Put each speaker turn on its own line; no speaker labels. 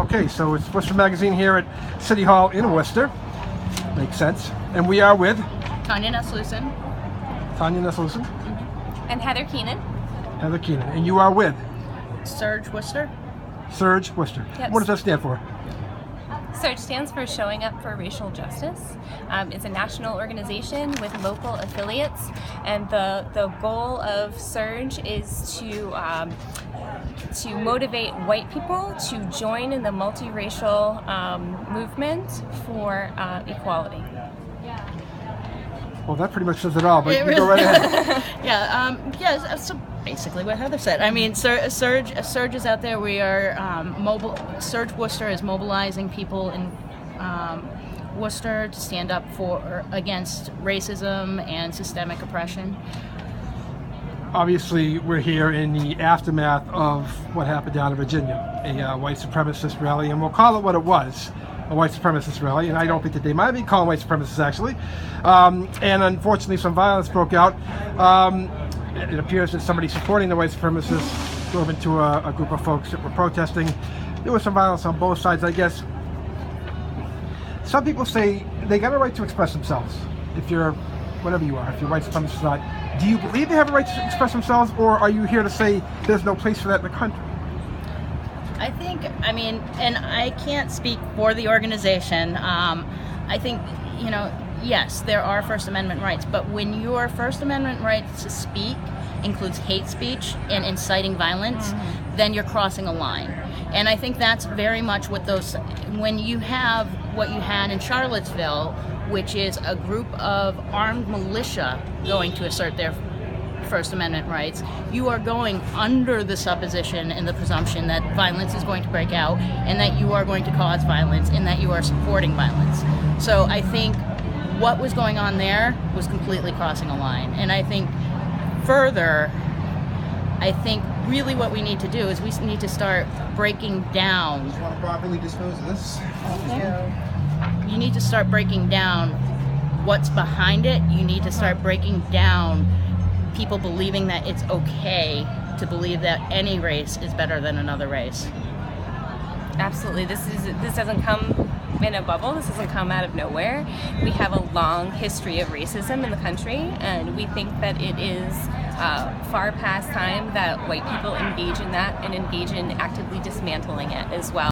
Okay, so it's Worcester Magazine here at City Hall in Worcester. Makes sense. And we are with
Tanya Neslusen.
And Heather Keenan.
And you are with
SURJ Worcester.
SURJ Worcester.
Yes.
What does that stand for?
SURJ stands for Showing Up for Racial Justice. It's a national organization with local affiliates, and the goal of SURJ is to motivate white people to join in the multiracial movement for equality.
Well, that pretty much says it all, but you go right ahead.
Yeah, so basically what Heather said. I mean, SURJ is out there. We are SURJ Worcester is mobilizing people in Worcester to stand up against racism and systemic oppression.
Obviously, we're here in the aftermath of what happened down in Virginia, a white supremacist rally, and we'll call it what it was. A white supremacist rally, and I don't think that they might be calling white supremacists actually. And unfortunately, some violence broke out. It appears that somebody supporting the white supremacists drove into a group of folks that were protesting. There was some violence on both sides, I guess. Some people say they got a right to express themselves. If you're, whatever you are, if you're white supremacist or not, do you believe they have a right to express themselves, or are you here to say there's no place for that in the country?
I mean, and I can't speak for the organization. I think, yes, there are First Amendment rights, but when your First Amendment right to speak includes hate speech and inciting violence, then you're crossing a line. And I think that's very much what when you have what you had in Charlottesville, which is a group of armed militia going to assert their First Amendment rights, you are going under the supposition and the presumption that violence is going to break out and that you are going to cause violence and that you are supporting violence. So I think what was going on there was completely crossing a line. And I think further, really what we need to do is we need to start breaking down.
You want to properly dispose of this?
You need to start breaking down what's behind it. You need to start breaking down people believing that it's okay to believe that any race is better than another race.
Absolutely. This doesn't come in a bubble. This doesn't come out of nowhere. We have a long history of racism in the country, and we think that it is far past time that white people engage in that and engage in actively dismantling it as well.